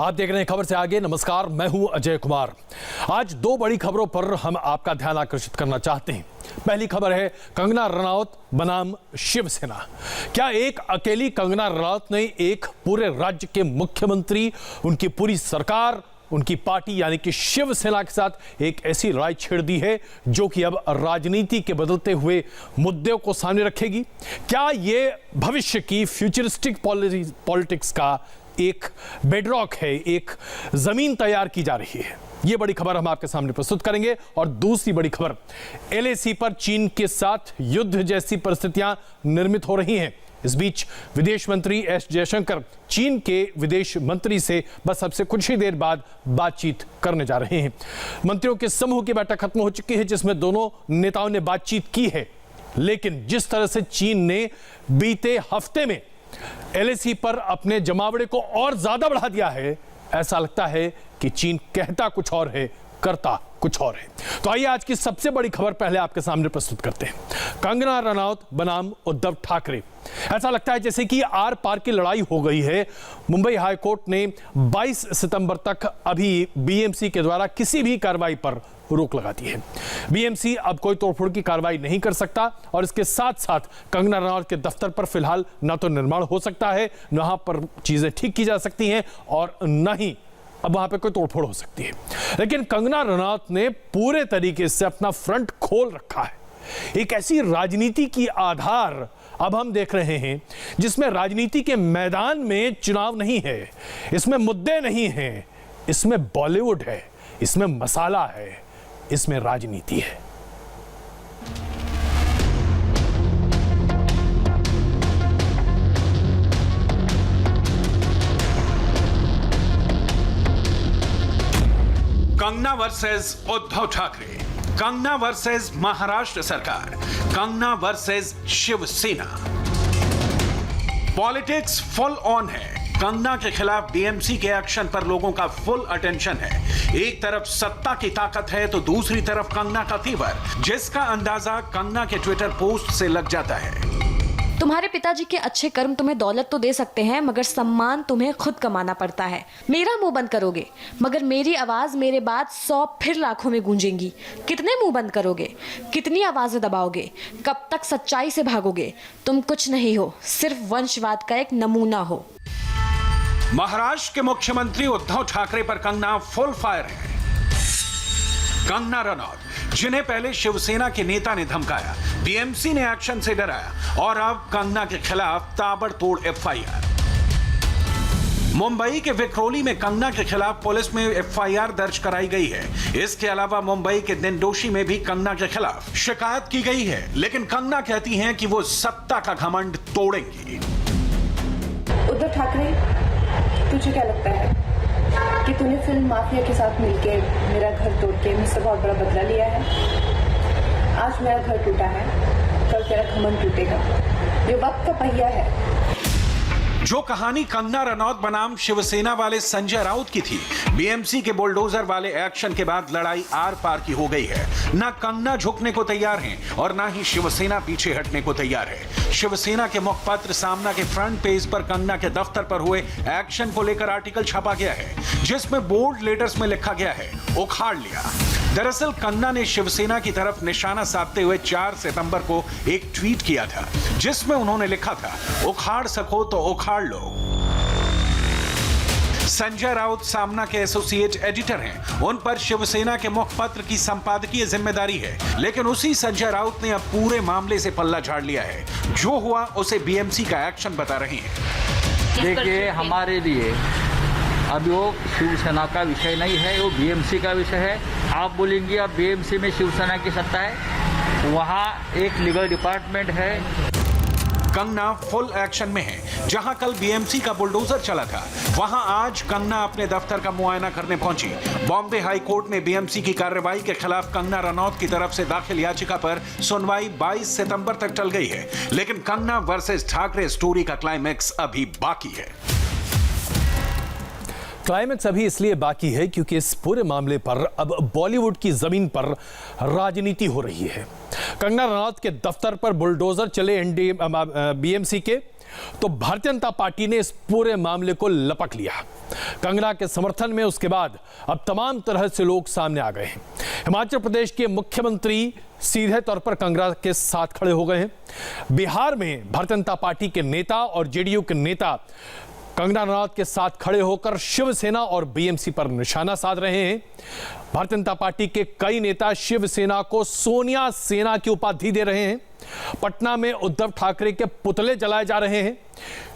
आप देख रहे हैं खबर से आगे। नमस्कार, मैं हूं अजय कुमार। आज दो बड़ी खबरों पर हम आपका ध्यान आकर्षित करना चाहते हैं। पहली खबर है कंगना रनौत बनाम शिवसेना। क्या एक अकेली कंगना रनौत ने एक पूरे राज्य के मुख्यमंत्री, उनकी पूरी सरकार, उनकी पार्टी यानी कि शिवसेना के साथ एक ऐसी लड़ाई छेड़ दी है जो कि अब राजनीति के बदलते हुए मुद्दों को सामने रखेगी? क्या ये भविष्य की फ्यूचरिस्टिक पॉलिटिक्स का एक बेडरॉक है, एक जमीन तैयार की जा रही है? ये बड़ी खबर हम आपके सामने प्रस्तुत करेंगे। और दूसरी बड़ी खबर, एलएसी पर चीन के साथ युद्ध जैसी परिस्थितियां निर्मित हो रही हैं। इस बीच विदेश मंत्री एस जयशंकर चीन के विदेश मंत्री से बस अब से कुछ ही देर बाद बातचीत करने जा रहे हैं। मंत्रियों के समूह की बैठक खत्म हो चुकी है जिसमें दोनों नेताओं ने बातचीत की है, लेकिन जिस तरह से चीन ने बीते हफ्ते में एलएसी पर अपने जमावड़े को और ज्यादा बढ़ा दिया है, ऐसा लगता है कि चीन कहता कुछ और है, करता कुछ और है। तो आइए आज की सबसे बड़ी खबर पहले आपके सामने प्रस्तुत करते हैं। कंगना रनौत बनाम उद्धव ठाकरे। ऐसा लगता है जैसे कि आर पार की लड़ाई हो गई है। मुंबई हाईकोर्ट ने 22 सितंबर तक अभी बीएमसी के द्वारा किसी भी कार्रवाई पर रोक लगा दी है। बीएमसी अब कोई तोड़फोड़ की कार्रवाई नहीं कर सकता और इसके साथ साथ कंगना रनौत के दफ्तर पर फिलहाल ना तो निर्माण हो सकता है, वहां पर चीजें ठीक की जा सकती हैं, और न ही अब वहां पे कोई तोड़फोड़ हो सकती है। लेकिन कंगना रनौत ने पूरे तरीके से अपना फ्रंट खोल रखा है। एक ऐसी राजनीति की आधार अब हम देख रहे हैं जिसमें राजनीति के मैदान में चुनाव नहीं है, इसमें मुद्दे नहीं हैं, इसमें बॉलीवुड है, इसमें मसाला है, इसमें राजनीति है। कंगना वर्सेस उद्धव ठाकरे, कंगना वर्सेस महाराष्ट्र सरकार, Kangana versus Shiv Sena. Politics full on है। कंगना के खिलाफ बीएमसी के एक्शन पर लोगों का फुल अटेंशन है। एक तरफ सत्ता की ताकत है तो दूसरी तरफ कंगना का तीवर, जिसका अंदाजा कंगना के ट्विटर पोस्ट से लग जाता है। तुम्हारे पिताजी के अच्छे कर्म तुम्हें दौलत तो दे सकते हैं, मगर सम्मान तुम्हें खुद कमाना पड़ता है। मेरा मुंह बंद करोगे मगर मेरी आवाज मेरे बाद 100 फिर लाखों में गूंजेंगी। कितने मुंह बंद करोगे, कितनी आवाजें दबाओगे, कब तक सच्चाई से भागोगे? तुम कुछ नहीं हो, सिर्फ वंशवाद का एक नमूना हो। महाराष्ट्र के मुख्यमंत्री उद्धव ठाकरे पर कंगना फुल फायर है। कंगना रनौत, जिन्हें पहले शिवसेना के नेता ने धमकाया, बीएमसी ने एक्शन से डराया और अब कंगना के खिलाफ ताबड़तोड़ एफआईआर। मुंबई के विक्रोली में कंगना के खिलाफ पुलिस में एफआईआर दर्ज कराई गई है। इसके अलावा मुंबई के दिनडोशी में भी कंगना के खिलाफ शिकायत की गई है, लेकिन कंगना कहती हैं कि वो सत्ता का घमंड तोड़ेंगी। उद्धव ठाकरे, तुझे क्या लगता है कि तूने फिल्म माफिया के साथ मिलकर मेरा घर तोड़ के मुझसे बहुत बड़ा बदला लिया है? आज मेरा घर टूटा है, कल तेरा घमंड टूटेगा। ये वक्त का पहिया है। जो कहानी कंगना रनौत बनाम शिवसेना वाले संजय राउत की थी, बीएमसी के बुलडोजर वाले एक्शन के बाद लड़ाई आर पार की हो गई है। ना कंगना झुकने को तैयार हैं और ना ही शिवसेना पीछे हटने को तैयार है। शिवसेना के मुखपत्र सामना के फ्रंट पेज पर कंगना के दफ्तर पर हुए एक्शन को लेकर आर्टिकल छपा गया है, जिसमें बोल्ड लेटर्स में लिखा गया है, उखाड़ लिया। दरअसल कंगना ने शिवसेना की तरफ निशाना साधते हुए 4 सितंबर को एक ट्वीट किया था, जिसमें उन्होंने लिखा था, उखाड़ सको तो उखाड़ लो। संजय राउत सामना के एसोसिएट एडिटर हैं, उन पर शिवसेना के मुखपत्र की संपादकीय जिम्मेदारी है, लेकिन उसी संजय राउत ने अब पूरे मामले से पल्ला झाड़ लिया है। जो हुआ उसे बीएमसी का एक्शन बता रहे हैं। देखिए, हमारे लिए अब वो शिवसेना का विषय नहीं है, वो बीएमसी का विषय है। आप बोलेंगे अब बीएमसी में शिवसेना की सत्ता है, वहाँ एक लीगल डिपार्टमेंट है। कंगना फुल एक्शन में है। जहां कल बीएमसी का बुलडोजर चला था, वहां आज कंगना अपने दफ्तर का मुआयना करने पहुंची। बॉम्बे हाई कोर्ट में बीएमसी की कार्रवाई के खिलाफ कंगना रनौत की तरफ से दाखिल याचिका पर सुनवाई 22 सितंबर तक टल गई है, लेकिन कंगना वर्सेस ठाकरे स्टोरी का क्लाइमैक्स अभी बाकी है। क्लाइमैक्स अभी इसलिए बाकी है क्योंकि इस पूरे मामले पर अब बॉलीवुड की जमीन पर राजनीति हो रही है। कंगना रनौत के दफ्तर पर बुलडोजर चले बीएमसी के, तो भारतीय जनता पार्टी ने इस पूरे मामले को लपक लिया। कंगना के समर्थन में उसके बाद अब तमाम तरह से लोग सामने आ गए हैं। हिमाचल प्रदेश के मुख्यमंत्री सीधे तौर पर कंगना के साथ खड़े हो गए हैं। बिहार में भारतीय जनता पार्टी के नेता और जेडीयू के नेता कंगना रनौत के साथ खड़े होकर शिवसेना और बीएमसी पर निशाना साध रहे हैं। भारतीय जनता पार्टी के कई नेता शिवसेना को सोनिया सेना की उपाधि दे रहे हैं। पटना में उद्धव ठाकरे के पुतले जलाए जा रहे हैं।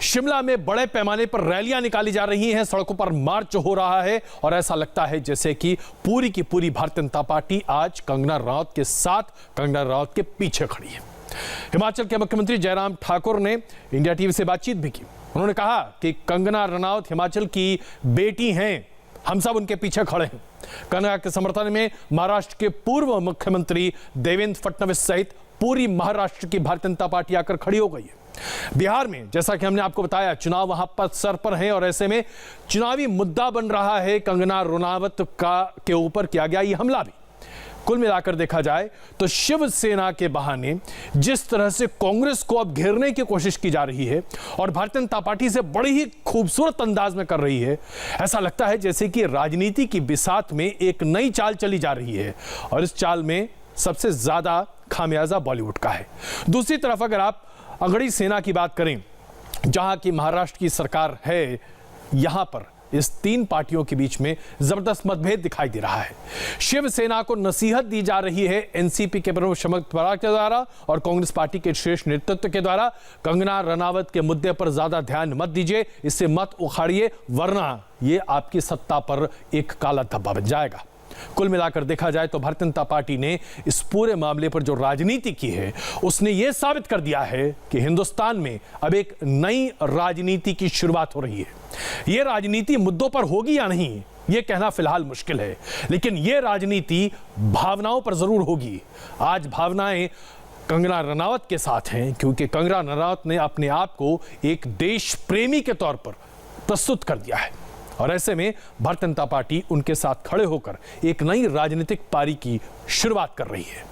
शिमला में बड़े पैमाने पर रैलियां निकाली जा रही हैं, सड़कों पर मार्च हो रहा है और ऐसा लगता है जैसे कि पूरी की पूरी भारतीय जनता पार्टी आज कंगना रनौत के साथ, कंगना रनौत के पीछे खड़ी है। हिमाचल के मुख्यमंत्री जयराम ठाकुर ने इंडिया टीवी से बातचीत भी की। उन्होंने कहा कि कंगना रनौत हिमाचल की बेटी हैं, हम सब उनके पीछे खड़े हैं। कंगना के समर्थन में महाराष्ट्र के पूर्व मुख्यमंत्री देवेंद्र फडणवीस सहित पूरी महाराष्ट्र की भारतीय जनता पार्टी आकर खड़ी हो गई है। बिहार में जैसा कि हमने आपको बताया, चुनाव वहां पर सर पर है और ऐसे में चुनावी मुद्दा बन रहा है कंगना रनौत के ऊपर किया गया ये हमला भी। कुल मिलाकर देखा जाए तो शिवसेना के बहाने जिस तरह से कांग्रेस को अब घेरने की कोशिश की जा रही है और भारतीय जनता पार्टी से बड़ी ही खूबसूरत अंदाज में कर रही है, ऐसा लगता है जैसे कि राजनीति की बिसात में एक नई चाल चली जा रही है और इस चाल में सबसे ज्यादा खामियाजा बॉलीवुड का है। दूसरी तरफ अगर आप अगड़ी सेना की बात करें, जहां की महाराष्ट्र की सरकार है, यहां पर इस तीन पार्टियों के बीच में जबरदस्त मतभेद दिखाई दे रहा है। शिवसेना को नसीहत दी जा रही है एनसीपी के प्रमुख शरद पवार के द्वारा और कांग्रेस पार्टी के शीर्ष नेतृत्व के द्वारा, कंगना रनौत के मुद्दे पर ज्यादा ध्यान मत दीजिए, इससे मत उखाड़िए, वरना ये आपकी सत्ता पर एक काला धब्बा बन जाएगा। कुल मिलाकर देखा जाए तो भारतीय जनता पार्टी ने इस पूरे मामले पर जो राजनीति की है, उसने यह साबित कर दिया है कि हिंदुस्तान में अब एक नई राजनीति की शुरुआत हो रही है। यह राजनीति मुद्दों पर होगी या नहीं, यह कहना फिलहाल मुश्किल है, लेकिन यह राजनीति भावनाओं पर जरूर होगी। आज भावनाएं कंगना रनौत के साथ हैं, क्योंकि कंगना रनौत ने अपने आप को एक देश प्रेमी के तौर पर प्रस्तुत कर दिया है और ऐसे में भारतीय जनता पार्टी उनके साथ खड़े होकर एक नई राजनीतिक पारी की शुरुआत कर रही है।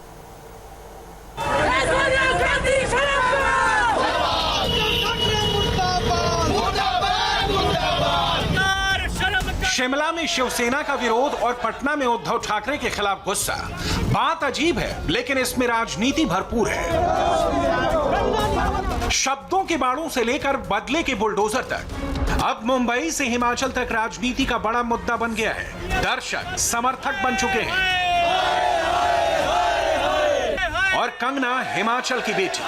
शिमला में शिवसेना का विरोध और पटना में उद्धव ठाकरे के खिलाफ गुस्सा। बात अजीब है, लेकिन इसमें राजनीति भरपूर है। शब्दों के बाणों से लेकर बदले के बुलडोजर तक अब मुंबई से हिमाचल तक राजनीति का बड़ा मुद्दा बन गया है। दर्शक समर्थक बन चुके हैं और कंगना हिमाचल की बेटी।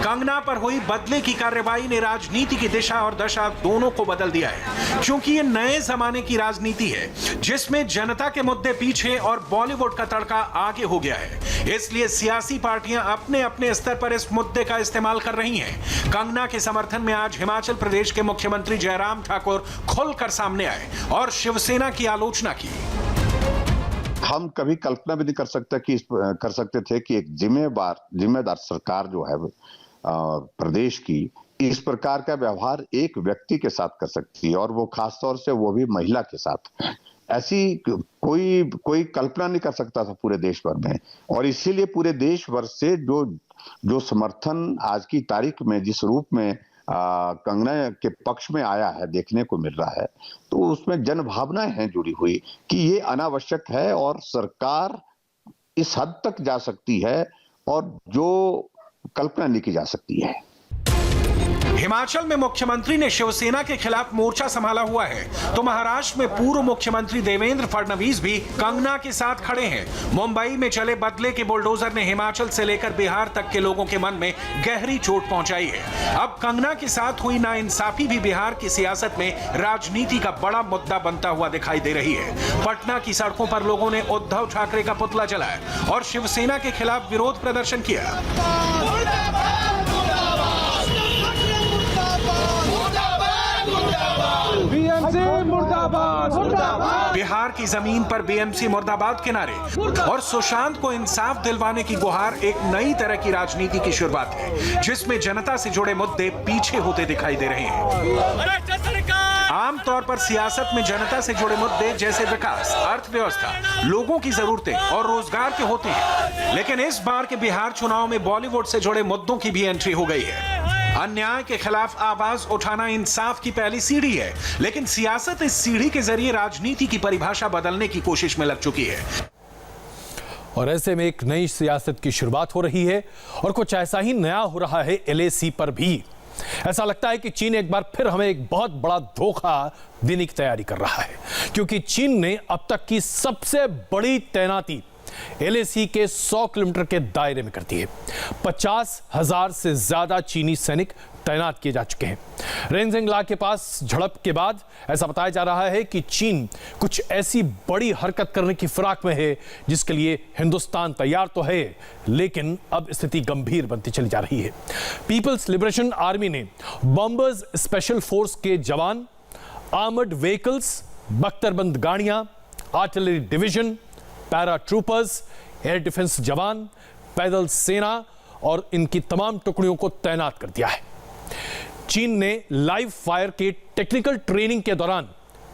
कंगना पर हुई बदले की कार्रवाई ने राजनीति की दिशा और दशा दोनों को बदल दिया है, क्योंकि ये नए जमाने की राजनीति है जिसमें जनता के मुद्दे पीछे और बॉलीवुड का तड़का आगे हो गया है। इसलिए सियासी पार्टियां अपने अपने स्तर पर इस मुद्दे का इस्तेमाल कर रही हैं। कंगना के समर्थन में आज हिमाचल प्रदेश के मुख्यमंत्री जयराम ठाकुर खुलकर सामने आए और शिवसेना की आलोचना की। हम कभी कल्पना भी नहीं कर सकते थे कि एक जिम्मेदार सरकार जो है प्रदेश की इस प्रकार का व्यवहार एक व्यक्ति के साथ कर सकती है, और वो खास तौर से वो भी महिला के साथ। ऐसी कोई कल्पना नहीं कर सकता था पूरे देश भर में, और इसीलिए पूरे देश भर से जो समर्थन आज की तारीख में जिस रूप में कंगना के पक्ष में आया है देखने को मिल रहा है, तो उसमें जन भावनाएं हैं जुड़ी हुई कि ये अनावश्यक है और सरकार इस हद तक जा सकती है और जो कल्पना नहीं की जा सकती है। हिमाचल में मुख्यमंत्री ने शिवसेना के खिलाफ मोर्चा संभाला हुआ है, तो महाराष्ट्र में पूर्व मुख्यमंत्री देवेंद्र फडणवीस भी कंगना के साथ खड़े हैं। मुंबई में चले बदले के बुलडोजर ने हिमाचल से लेकर बिहार तक के लोगों के मन में गहरी चोट पहुंचाई है। अब कंगना के साथ हुई नाइंसाफी भी बिहार की सियासत में राजनीति का बड़ा मुद्दा बनता हुआ दिखाई दे रही है। पटना की सड़कों पर लोगों ने उद्धव ठाकरे का पुतला जलाया और शिवसेना के खिलाफ विरोध प्रदर्शन किया। बीएमसी मुर्दाबाद। बिहार की जमीन पर बीएमसी मुर्दाबाद के नारे और सुशांत को इंसाफ दिलवाने की गुहार एक नई तरह की राजनीति की शुरुआत है, जिसमें जनता से जुड़े मुद्दे पीछे होते दिखाई दे रहे हैं। आमतौर पर सियासत में जनता से जुड़े मुद्दे जैसे विकास, अर्थव्यवस्था, लोगों की जरूरतें और रोजगार के होते हैं, लेकिन इस बार के बिहार चुनाव में बॉलीवुड से जुड़े मुद्दों की भी एंट्री हो गई है। अन्याय के खिलाफ आवाज उठाना इंसाफ की पहली सीढ़ी है, लेकिन सियासत इस सीढ़ी के जरिए राजनीति की परिभाषा बदलने की कोशिश में लग चुकी है। और ऐसे में एक नई सियासत की शुरुआत हो रही है और कुछ ऐसा ही नया हो रहा है एलएसी पर भी। ऐसा लगता है कि चीन एक बार फिर हमें एक बहुत बड़ा धोखा देने की तैयारी कर रहा है, क्योंकि चीन ने अब तक की सबसे बड़ी तैनाती एलएसी के 100 किलोमीटर के दायरे में कर दी है। 50,000 से ज्यादा चीनी सैनिक तैनात किए जा चुके हैं। रेंजिंग ला के पास झड़प के बाद ऐसा बताया जा रहा है कि चीन कुछ ऐसी बड़ी हरकत करने की फिराक में है जिसके लिए हिंदुस्तान तैयार तो है, लेकिन अब स्थिति गंभीर बनती चली जा रही है। पीपल्स लिबरेशन आर्मी ने बॉम्बर्स स्पेशल फोर्स के जवान, आर्मर्ड व्हीकल्स, बख्तरबंद गाड़ियां, artillery division, para troopers, air defence जवान, पैदल सेना और इनकी तमाम टुकड़ियों को तैनात कर दिया है। चीन ने लाइव फायर के टेक्निकल ट्रेनिंग के दौरान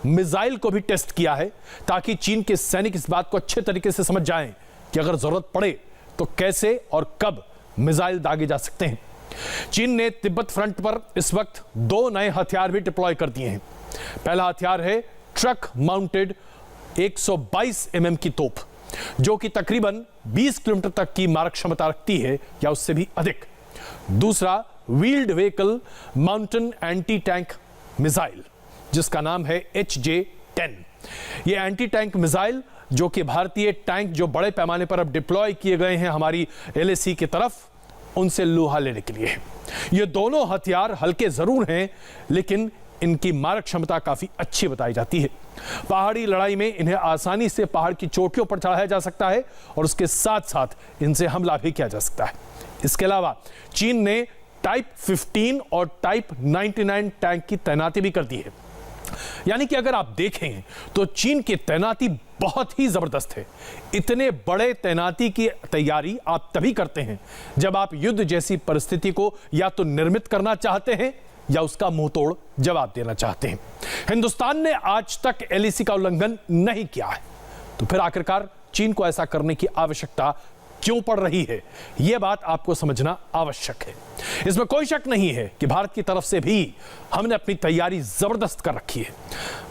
मिसाइल को भी टेस्ट किया है, ताकि चीन के सैनिक इस बात को अच्छे तरीके से समझ जाएं कि अगर जरूरत पड़े तो कैसे और कब मिसाइल दागे जा सकते हैं। चीन ने तिब्बत फ्रंट पर इस वक्त 2 नए हथियार भी डिप्लॉय कर दिए हैं। पहला हथियार है ट्रक माउंटेड 122 mm की तोप, जो कि तकरीबन 20 किलोमीटर तक की मारक क्षमता रखती है या उससे भी अधिक। दूसरा wheeled vehicle mountain anti tank missile, जिसका नाम है HJ-10। यह एंटी टैंक मिसाइल, जो कि भारतीय टैंक जो बड़े पैमाने पर अब डिप्लॉय किए गए हैं हमारी एलएसी की तरफ, उनसे लोहा लेने के लिए है। ये दोनों हथियार हल्के जरूर हैं, लेकिन इनकी मारक क्षमता काफी अच्छी बताई जाती है। पहाड़ी लड़ाई में इन्हें आसानी से पहाड़ की चोटियों पर चढ़ाया जा सकता है और उसके साथ साथ इनसे हमला भी किया जा सकता है। इसके अलावा चीन ने टाइप 15 और टाइप 99 टैंक की तैनाती भी कर दी है। यानी कि अगर आप देखें तो चीन की तैनाती बहुत ही जबरदस्त है। इतने बड़े तैनाती की तैयारी आप तभी करते हैं जब आप युद्ध जैसी परिस्थिति को या तो निर्मित करना चाहते हैं या उसका मुंहतोड़ जवाब देना चाहते हैं। हिंदुस्तान ने आज तक एलएसी का उल्लंघन नहीं किया है, तो फिर आखिरकार चीन को ऐसा करने की आवश्यकता क्यों पड़ रही है, यह बात आपको समझना आवश्यक है। इसमें कोई शक नहीं है कि भारत की तरफ से भी हमने अपनी तैयारी जबरदस्त कर रखी है।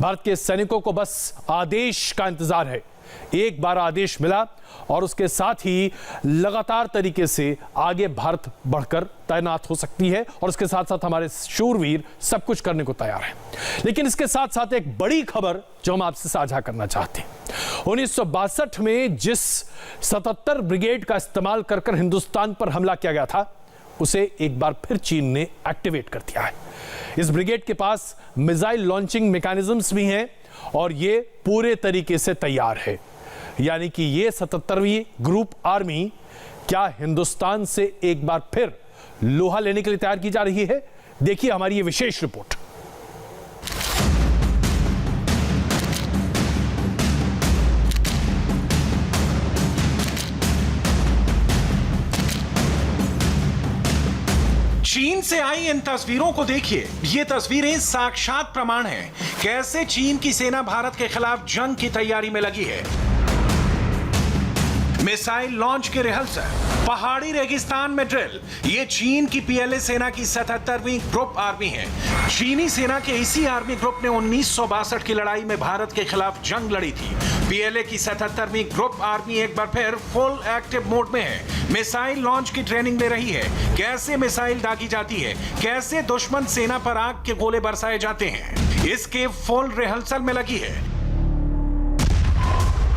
भारत के सैनिकों को बस आदेश का इंतजार है। एक बार आदेश मिला और उसके साथ ही लगातार तरीके से आगे भारत बढ़कर तैनात हो सकती है और उसके साथ साथ हमारे शूरवीर सब कुछ करने को तैयार हैं। लेकिन इसके साथ साथ एक बड़ी खबर जो हम आपसे साझा करना चाहते हैं, 1962 में जिस 77 ब्रिगेड का इस्तेमाल कर हिंदुस्तान पर हमला किया गया था, उसे एक बार फिर चीन ने एक्टिवेट कर दिया है। इस ब्रिगेड के पास मिसाइल लॉन्चिंग मैकेनिज्म्स भी हैं और ये पूरे तरीके से तैयार है। यानी कि ये 77वीं ग्रुप आर्मी क्या हिंदुस्तान से एक बार फिर लोहा लेने के लिए तैयार की जा रही है? देखिए हमारी ये विशेष रिपोर्ट। चीन से आई इन तस्वीरों को देखिए। ये तस्वीरें साक्षात प्रमाण हैं कैसे चीन की सेना भारत के खिलाफ जंग की तैयारी में लगी है। मिसाइल लॉन्च के रिहर्सल, पहाड़ी रेगिस्तान में ड्रिल। ये चीन की पीएलए सेना की 77वीं ग्रुप आर्मी है। चीनी सेना के इसी आर्मी ग्रुप ने 1962 की लड़ाई में भारत के खिलाफ जंग लड़ी थी। पीएलए की 77वीं ग्रुप आर्मी एक बार फिर फुल एक्टिव मोड में है। मिसाइल लॉन्च की ट्रेनिंग ले रही है, कैसे मिसाइल दागी जाती है, कैसे दुश्मन सेना पर आग के गोले बरसाए जाते हैं, इसके फुल रिहर्सल में लगी है।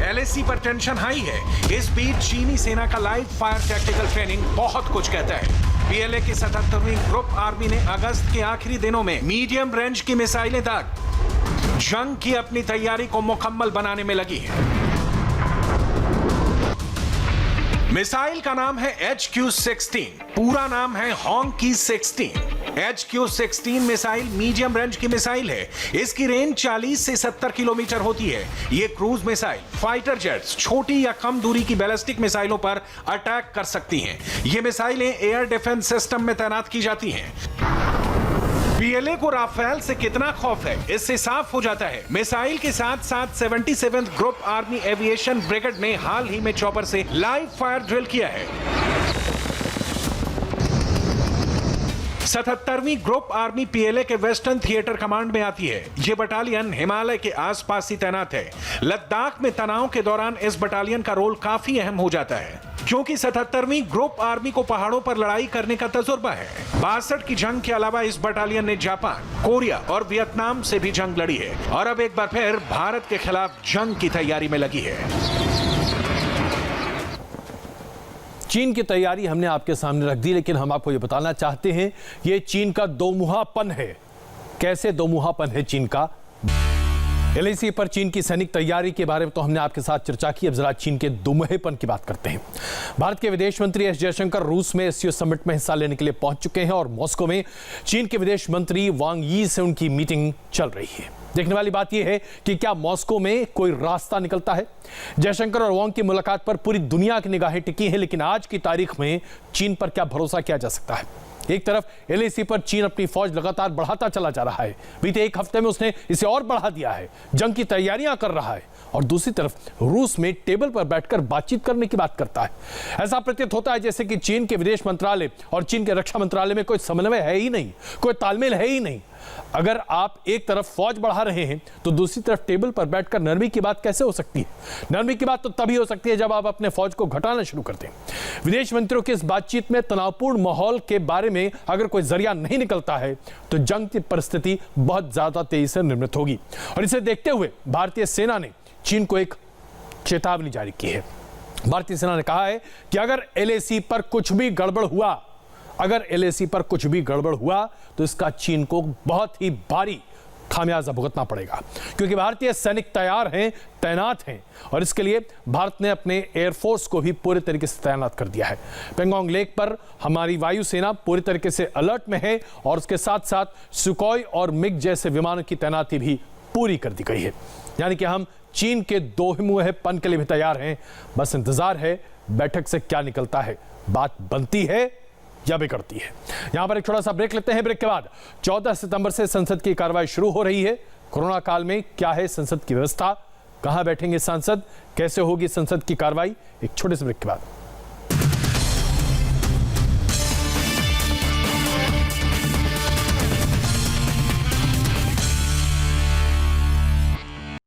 एलएसी पर टेंशन हाई है। इस बीच चीनी सेना का लाइव फायर टैक्टिकल ट्रेनिंग बहुत कुछ कहता है। पीएलए की 77वीं ग्रुप आर्मी ने अगस्त के आखिरी दिनों में मीडियम रेंज की मिसाइलें दाग जंग की अपनी तैयारी को मुकम्मल बनाने में लगी है। मिसाइल का नाम है HQ-16, पूरा नाम है हॉन्की 16। HQ-16 मिसाइल मीडियम रेंज की मिसाइल है। इसकी रेंज 40 से 70 किलोमीटर होती है। ये क्रूज मिसाइल, फाइटर जेट्स, छोटी या कम दूरी की बैलिस्टिक मिसाइलों पर अटैक कर सकती हैं। ये मिसाइलें एयर डिफेंस सिस्टम में तैनात की जाती हैं। पीएलए को राफेल से कितना खौफ है, इससे साफ हो जाता है। मिसाइल के साथ साथ 77th group army aviation brigade ने हाल ही में चॉपर से लाइव फायर ड्रिल किया है। 77वीं ग्रुप आर्मी पीएलए के वेस्टर्न थिएटर कमांड में आती है। यह बटालियन हिमालय के आसपास ही तैनात है। लद्दाख में तनाव के दौरान इस बटालियन का रोल काफी अहम हो जाता है, क्योंकि 77वीं ग्रुप आर्मी को पहाड़ों पर लड़ाई करने का तजुर्बा है। 62 की जंग के अलावा इस बटालियन ने जापान, कोरिया और वियतनाम से भी जंग लड़ी है और अब एक बार फिर भारत के खिलाफ जंग की तैयारी में लगी है। चीन की तैयारी हमने आपके सामने रख दी, लेकिन हम आपको ये बताना चाहते हैं ये चीन का दोमुहापन है। कैसे दोमुहापन है चीन का? एलएसी पर चीन की सैनिक तैयारी के बारे में तो हमने आपके साथ चर्चा की। अब जरा चीन के दोमुहेपन की बात करते हैं। भारत के विदेश मंत्री एस जयशंकर रूस में एससीओ समिट में हिस्सा लेने के लिए पहुंच चुके हैं और मॉस्को में चीन के विदेश मंत्री वांग यी से उनकी मीटिंग चल रही है। देखने वाली बात यह है कि क्या मॉस्को में कोई रास्ता निकलता है। जयशंकर और वांग की मुलाकात पर पूरी दुनिया की निगाहें टिकी हैं, लेकिन आज की तारीख में चीन पर क्या भरोसा किया जा सकता है? एक तरफ एलएसी पर चीन अपनी फौज लगातार बढ़ाता चला जा रहा है। बीते एक हफ्ते में उसने इसे और बढ़ा दिया है, जंग की तैयारियां कर रहा है, और दूसरी तरफ रूस में टेबल पर बैठकर बातचीत करने की बात करता है। ऐसा प्रतीत होता है जैसे कि चीन के विदेश मंत्रालय और चीन के रक्षा मंत्रालय में कोई समन्वय है ही नहीं, कोई तालमेल है ही नहीं। अगर आप एक तरफ फौज बढ़ा रहे हैं तो दूसरी तरफ टेबल पर बैठकर नरमी की बात कैसे हो सकती है? नरमी की बात तो तभी हो सकती है जब आप अपने फौज को घटाना शुरू करते हैं। विदेश मंत्रियों की इस बातचीत में तनावपूर्ण माहौल के बारे में अगर कोई जरिया नहीं निकलता है तो जंग की परिस्थिति बहुत ज्यादा तेजी से निर्मित होगी। और इसे देखते हुए भारतीय सेना ने चीन को एक चेतावनी जारी की है। भारतीय सेना ने कहा है कि अगर एलएसी पर कुछ भी गड़बड़ हुआ तो इसका चीन को बहुत ही भारी खामियाजा भुगतना पड़ेगा, क्योंकि भारतीय सैनिक तैयार हैं, तैनात हैं, और इसके लिए भारत ने अपने एयरफोर्स को भी पूरे तरीके से तैनात कर दिया है। पेंगोंग लेक पर हमारी वायुसेना पूरी तरीके से अलर्ट में है और उसके साथ साथ सुखोई और मिग जैसे विमानों की तैनाती भी पूरी कर दी गई है। यानी कि हम चीन के दोमुहेपन के लिए भी तैयार हैं। बस इंतजार है बैठक से क्या निकलता है, बात बनती है या बिगड़ती है। यहां पर एक छोटा सा ब्रेक लेते हैं। ब्रेक के बाद 14 सितंबर से संसद की कार्रवाई शुरू हो रही है। कोरोना काल में क्या है संसद की व्यवस्था, कहां बैठेंगे सांसद, कैसे होगी संसद की कार्रवाई, एक छोटे से ब्रेक के बाद।